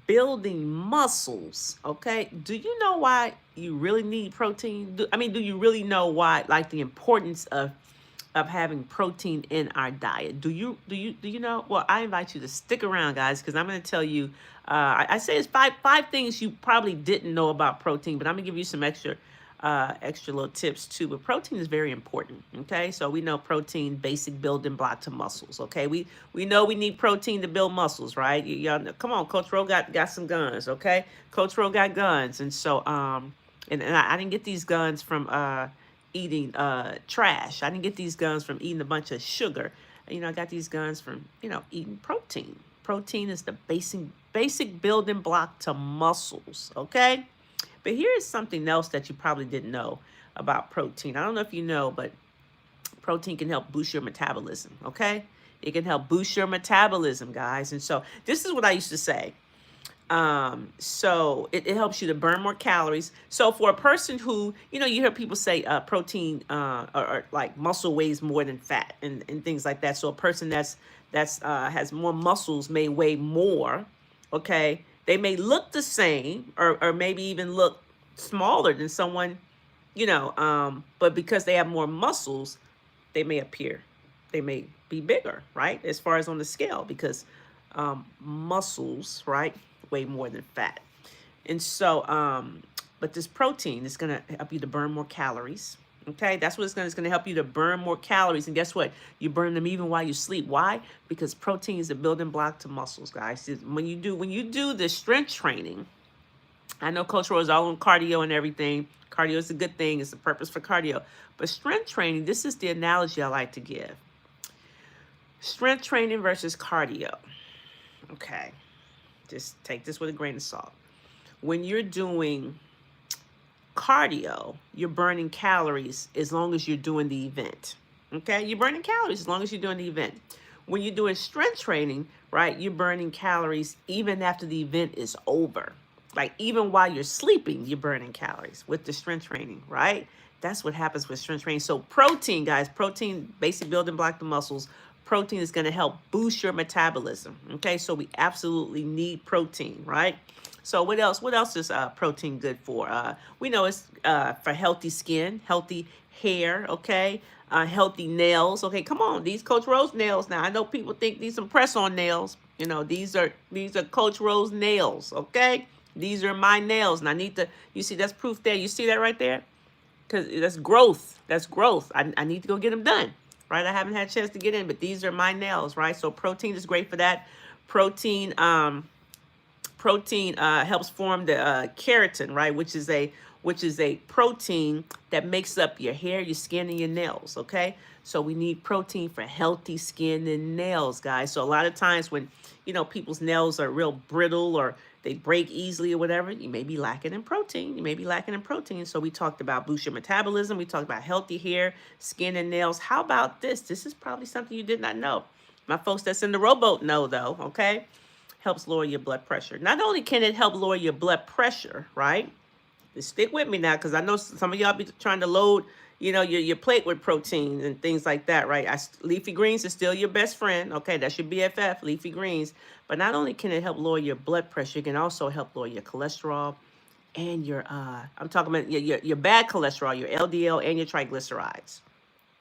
building muscles, okay? Do you know why you really need protein? Do you really know why, like the importance of having protein in our diet? Do you know? Well, I invite you to stick around, guys, because I'm going to tell you. I say it's five things you probably didn't know about protein, but I'm gonna give you some extra little tips too. But protein is very important. Okay, so we know protein, basic building block to muscles. Okay, we know we need protein to build muscles, right? Y'all know, come on, Coach Ro got some guns. Okay, Coach Ro got guns, and so and I didn't get these guns from eating trash. I didn't get these guns from eating a bunch of sugar. I got these guns from eating protein. Protein is the basic building block to muscles. Okay. But here's something else that you probably didn't know about protein. I don't know if you know, but protein can help boost your metabolism, okay? It can help boost your metabolism, guys. And so this is what I used to say. So it helps you to burn more calories. So for a person who, you hear people say protein or like muscle weighs more than fat and things like that. So a person that's has more muscles may weigh more, okay? They may look the same or maybe even look smaller than someone, but because they have more muscles, they may be bigger, right? As far as on the scale, because muscles, right, weigh more than fat. And so, but this protein is going to help you to burn more calories. Okay, that's what it's going to help you to burn more calories. And guess what? You burn them even while you sleep. Why? Because protein is a building block to muscles, guys. When you do the strength training, I know Coach Roy is all on cardio and everything. Cardio is a good thing. It's the purpose for cardio. But strength training, this is the analogy I like to give. Strength training versus cardio. Okay, just take this with a grain of salt. When you're doing cardio, you're burning calories as long as you're doing the event. Okay, you're burning calories as long as you're doing the event. When you're doing strength training, right, you're burning calories even after the event is over. Like even while you're sleeping, you're burning calories with the strength training, right? That's what happens with strength training. So protein, guys, protein, basic building block the muscles. Protein is going to help boost your metabolism. Okay, so we absolutely need protein, right? So what else? What else is protein good for? We know it's for healthy skin, healthy hair. Okay, healthy nails. Okay, come on, these Coach Rose nails. Now I know people think these some press-on nails. These are Coach Rose nails. Okay, these are my nails, and I need to. You see, that's proof there. You see that right there? Because that's growth. That's growth. I need to go get them done. Right? I haven't had a chance to get in, but these are my nails. Right? So protein is great for that. Protein. Protein helps form the keratin, right, which is a protein that makes up your hair, your skin, and your nails. Okay, so we need protein for healthy skin and nails, guys. So a lot of times when people's nails are real brittle or they break easily or whatever, you may be lacking in protein. You may be lacking in protein. So we talked about boost your metabolism. We talked about healthy hair, skin, and nails. How about this? This is probably something you did not know. My folks that's in the rowboat know, though. Okay, helps lower your blood pressure. Not only can it help lower your blood pressure, right? Just stick with me now, because I know some of y'all be trying to load, your plate with protein and things like that, right? Leafy greens is still your best friend. Okay, that's your BFF, leafy greens. But not only can it help lower your blood pressure, it can also help lower your cholesterol and your, I'm talking about your bad cholesterol, your LDL and your triglycerides.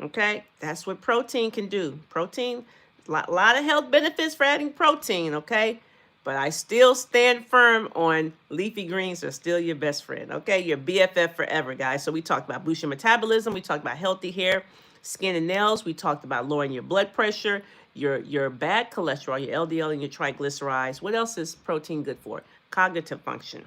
Okay, that's what protein can do. Protein, lot of health benefits for adding protein. Okay, but I still stand firm on leafy greens are still your best friend. Okay, your BFF forever, guys. So we talked about boosting metabolism. We talked about healthy hair, skin, and nails. We talked about lowering your blood pressure, your bad cholesterol, your LDL, and your triglycerides. What else is protein good for? Cognitive function.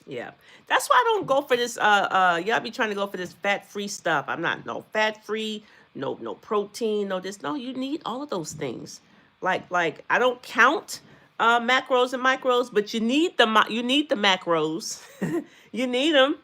Yeah. That's why I don't go for this y'all be trying to go for this fat-free stuff. I'm not no fat-free, no protein, no this. No, you need all of those things. Like I don't count macros and micros, but you need the macros. You need them.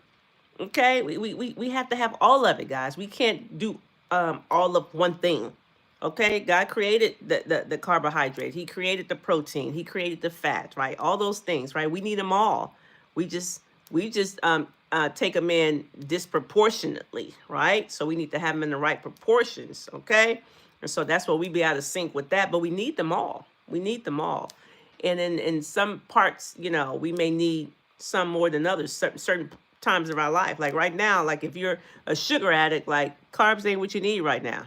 Okay? We have to have all of it, guys. We can't do all of one thing. Okay, God created the carbohydrate. He created the protein. He created the fat, right? All those things, right? We need them all. We just take them in disproportionately, right? So we need to have them in the right proportions, okay? And so that's where we be out of sync with that. But we need them all. We need them all. And in some parts, we may need some more than others, certain times of our life. Like right now, like if you're a sugar addict, like carbs ain't what you need right now.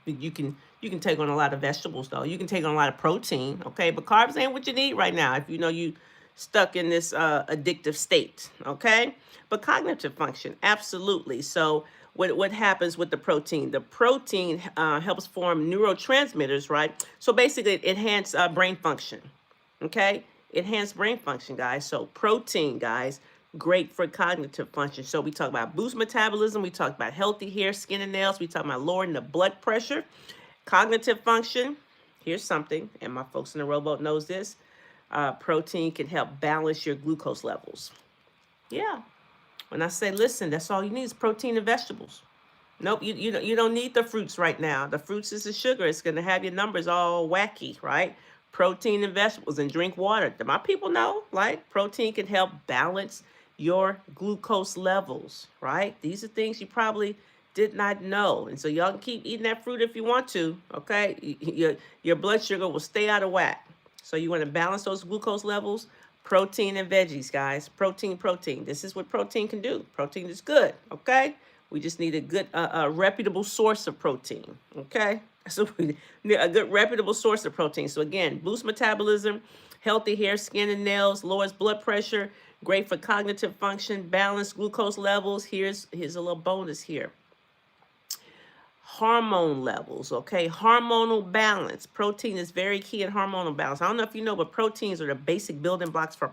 You can take on a lot of vegetables though. You can take on a lot of protein, okay? But carbs ain't what you need right now if you stuck in this addictive state, okay? But cognitive function, absolutely. So what happens with the protein? The protein helps form neurotransmitters, right? So basically, it enhances brain function, okay? Enhanced brain function, guys. So protein, guys, great for cognitive function. So we talk about boost metabolism. We talk about healthy hair, skin, and nails. We talk about lowering the blood pressure. Cognitive function. Here's something, and my folks in the rowboat knows this. Protein can help balance your glucose levels. Yeah. When I say, listen, that's all you need is protein and vegetables. Nope, you don't need the fruits right now. The fruits is the sugar. It's going to have your numbers all wacky, right? Protein and vegetables and drink water. Do my people know? Like, protein can help balance your glucose levels, right? These are things you probably did not know. And so y'all can keep eating that fruit if you want to, okay? Your blood sugar will stay out of whack. So you want to balance those glucose levels. Protein and veggies, guys. Protein. This is what protein can do. Protein is good, okay? We just need a good, reputable source of protein, okay? So we need a good, reputable source of protein. So again, boost metabolism, healthy hair, skin, and nails, lowers blood pressure, great for cognitive function, balance glucose levels. Here's a little bonus here. Hormone levels, okay? Hormonal balance. Protein is very key in hormonal balance. I don't know if you know, but proteins are the basic building blocks for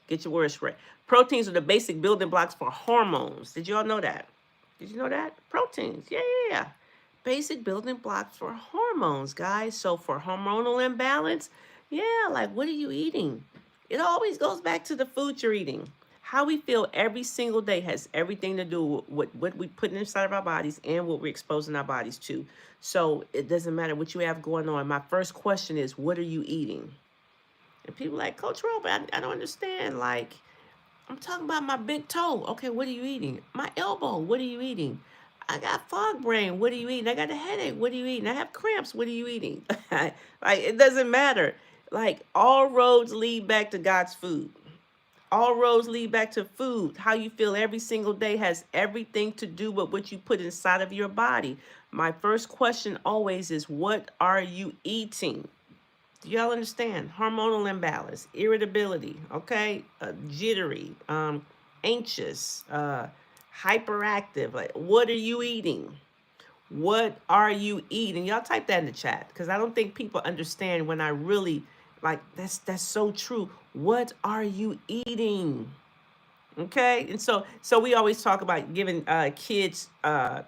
get your words right. Proteins are the basic building blocks for hormones. Did you all know that? Did you know that? Proteins, yeah. Basic building blocks for hormones, guys. So for hormonal imbalance, yeah, like what are you eating? It always goes back to the food you're eating. How we feel every single day has everything to do with what we put inside of our bodies and what we're exposing our bodies to. So it doesn't matter what you have going on. My first question is, what are you eating? And people are like, Coach Ro, but I don't understand. Like, I'm talking about my big toe. Okay, what are you eating? My elbow, what are you eating? I got fog brain. What are you eating? I got a headache. What are you eating? I have cramps. What are you eating? Like, it doesn't matter. Like, all roads lead back to God's food. All roads lead back to food. How you feel every single day has everything to do with what you put inside of your body. My first question always is, what are you eating? Do y'all understand? Hormonal imbalance, irritability, okay? Jittery, anxious, hyperactive. Like, what are you eating? What are you eating? Y'all type that in the chat, because I don't think people understand when I really, like, that's so true. What are you eating? Okay, and so we always talk about giving kids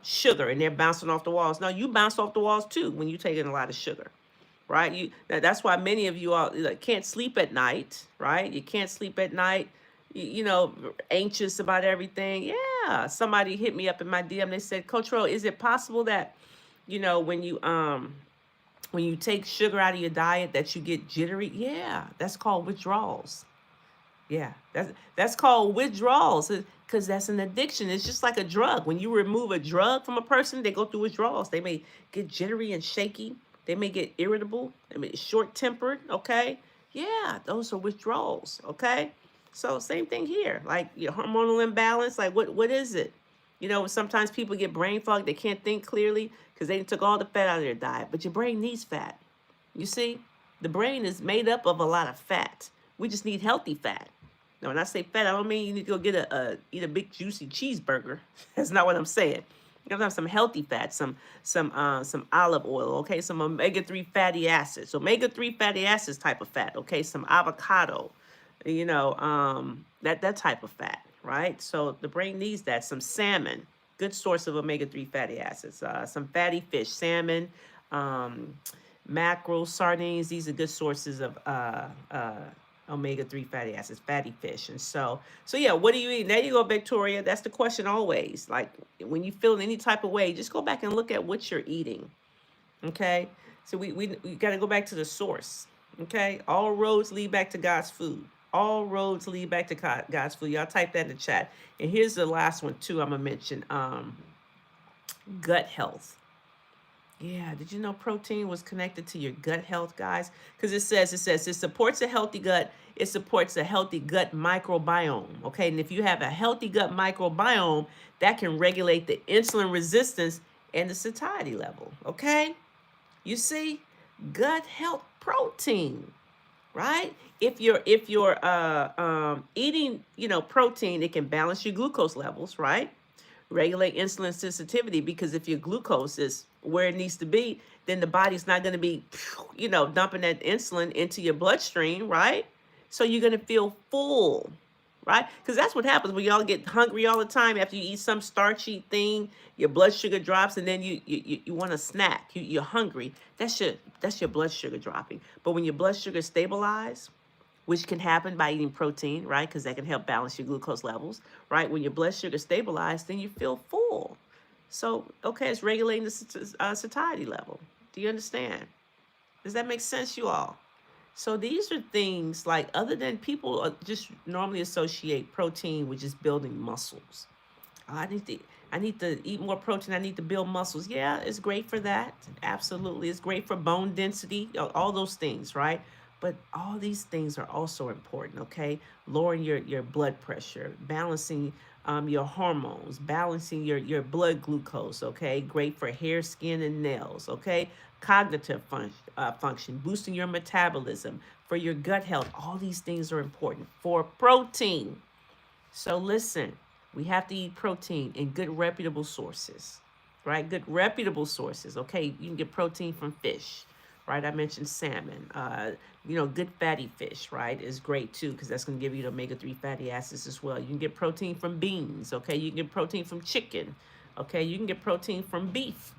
sugar, and they're bouncing off the walls. No, you bounce off the walls too when you're taking a lot of sugar, right? That's why many of you all can't sleep at night, right? You can't sleep at night. Anxious about everything. Yeah, somebody hit me up in my DM. They said, Coach Ro, is it possible that when you take sugar out of your diet that you get jittery? Yeah, that's called withdrawals. Yeah, that's called withdrawals, because that's an addiction. It's just like a drug. When you remove a drug from a person, they go through withdrawals. They may get jittery and shaky. They may get irritable. They may be short-tempered, okay? Yeah, those are withdrawals, okay? So same thing here. Like your hormonal imbalance, like what is it? Sometimes people get brain fog. They can't think clearly because they took all the fat out of their diet. But your brain needs fat. You see, the brain is made up of a lot of fat. We just need healthy fat. Now, when I say fat, I don't mean you need to go get eat a big juicy cheeseburger. That's not what I'm saying. You have to have some healthy fat, some olive oil, okay, some omega-3 fatty acids, omega-3 fatty acids type of fat, okay, some avocado, that type of fat, right? So the brain needs that. Some salmon, good source of omega-3 fatty acids. Some fatty fish, salmon, mackerel, sardines. These are good sources of omega-3 fatty acids, fatty fish. And so yeah, what do you eat? There you go, Victoria. That's the question always. Like when you feel any type of way, just go back and look at what you're eating. Okay? So we got to go back to the source. Okay? All roads lead back to God's food. All roads lead back to God's food. Y'all type that in the chat. And here's the last one too I'm going to mention. Gut health. Yeah, did you know protein was connected to your gut health, guys? Because it says it supports a healthy gut. It supports a healthy gut microbiome. Okay, and if you have a healthy gut microbiome, that can regulate the insulin resistance and the satiety level. Okay, you see, gut health protein, right? If you're eating, protein, it can balance your glucose levels, right? Regulate insulin sensitivity, because if your glucose is where it needs to be, then the body's not going to be, dumping that insulin into your bloodstream, right? So you're going to feel full, right? Because that's what happens when y'all get hungry all the time after you eat some starchy thing. Your blood sugar drops, and then you want a snack. You're hungry. That's your blood sugar dropping. But when your blood sugar stabilizes, which can happen by eating protein, right? Because that can help balance your glucose levels, right? When your blood sugar stabilizes, then you feel full. So, okay, it's regulating the satiety level. Do you understand? Does that make sense, you all? So these are things like, other than people just normally associate protein with just building muscles. I need to eat more protein. I need to build muscles. Yeah, it's great for that. Absolutely. It's great for bone density, all those things, right? But all these things are also important, okay? Lowering your blood pressure, balancing your hormones, balancing your blood glucose, okay? Great for hair, skin, and nails, okay? Cognitive function, boosting your metabolism, for your gut health. All these things are important for protein. So listen, we have to eat protein in good reputable sources, right? Good reputable sources. Okay, you can get protein from fish, right? I mentioned salmon. Good fatty fish, right, is great too, because that's going to give you the omega-3 fatty acids as well. You can get protein from beans. Okay, you can get protein from chicken. Okay, you can get protein from beef.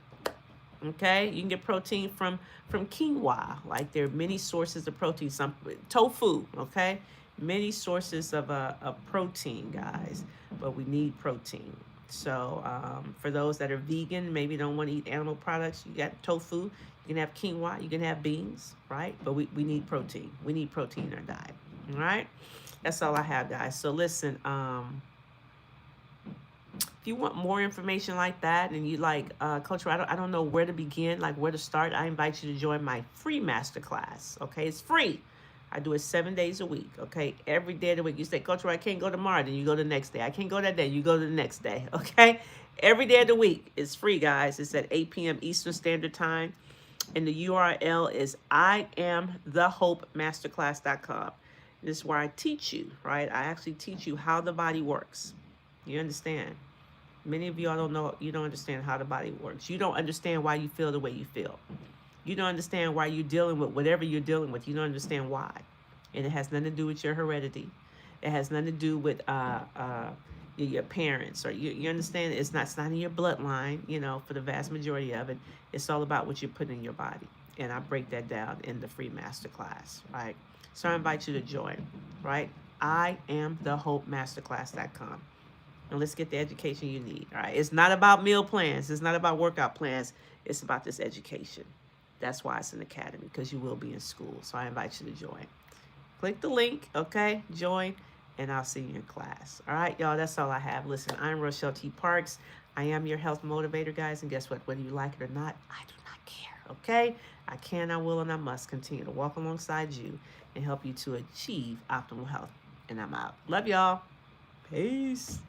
Okay, you can get protein from quinoa. Like, there are many sources of protein. Some tofu. Okay, many sources of protein, guys. But we need protein. So for those that are vegan, maybe don't want to eat animal products, you got tofu. You can have quinoa. You can have beans, right? But we need protein. We need protein in our diet. All right. That's all I have, guys. So listen. If you want more information like that, and you like, Coach, I don't know where to begin, like where to start, I invite you to join my free masterclass. Okay, it's free. I do it 7 days a week. Okay, every day of the week. You say, Coach, I can't go tomorrow, then you go the next day. I can't go that day, you go the next day. Okay, every day of the week. It's free, guys. It's at 8 p.m. Eastern Standard Time, and the URL is IamTheHopeMasterclass.com. This is where I teach you, right? I actually teach you how the body works. You understand? Many of y'all don't know, you don't understand how the body works. You don't understand why you feel the way you feel. You don't understand why you're dealing with whatever you're dealing with. You don't understand why. And it has nothing to do with your heredity. It has nothing to do with your parents. Or you understand, it's not in your bloodline, for the vast majority of it. It's all about what you put in your body. And I break that down in the free masterclass, right? So I invite you to join, right? IamTheHopeMasterclass.com. And let's get the education you need. All right. It's not about meal plans. It's not about workout plans. It's about this education. That's why it's an academy, because you will be in school. So I invite you to join. Click the link. Okay. Join. And I'll see you in class. All right, y'all. That's all I have. Listen, I'm Rochelle T. Parks. I am your health motivator, guys. And guess what? Whether you like it or not, I do not care. Okay. I can, I will, and I must continue to walk alongside you and help you to achieve optimal health. And I'm out. Love y'all. Peace.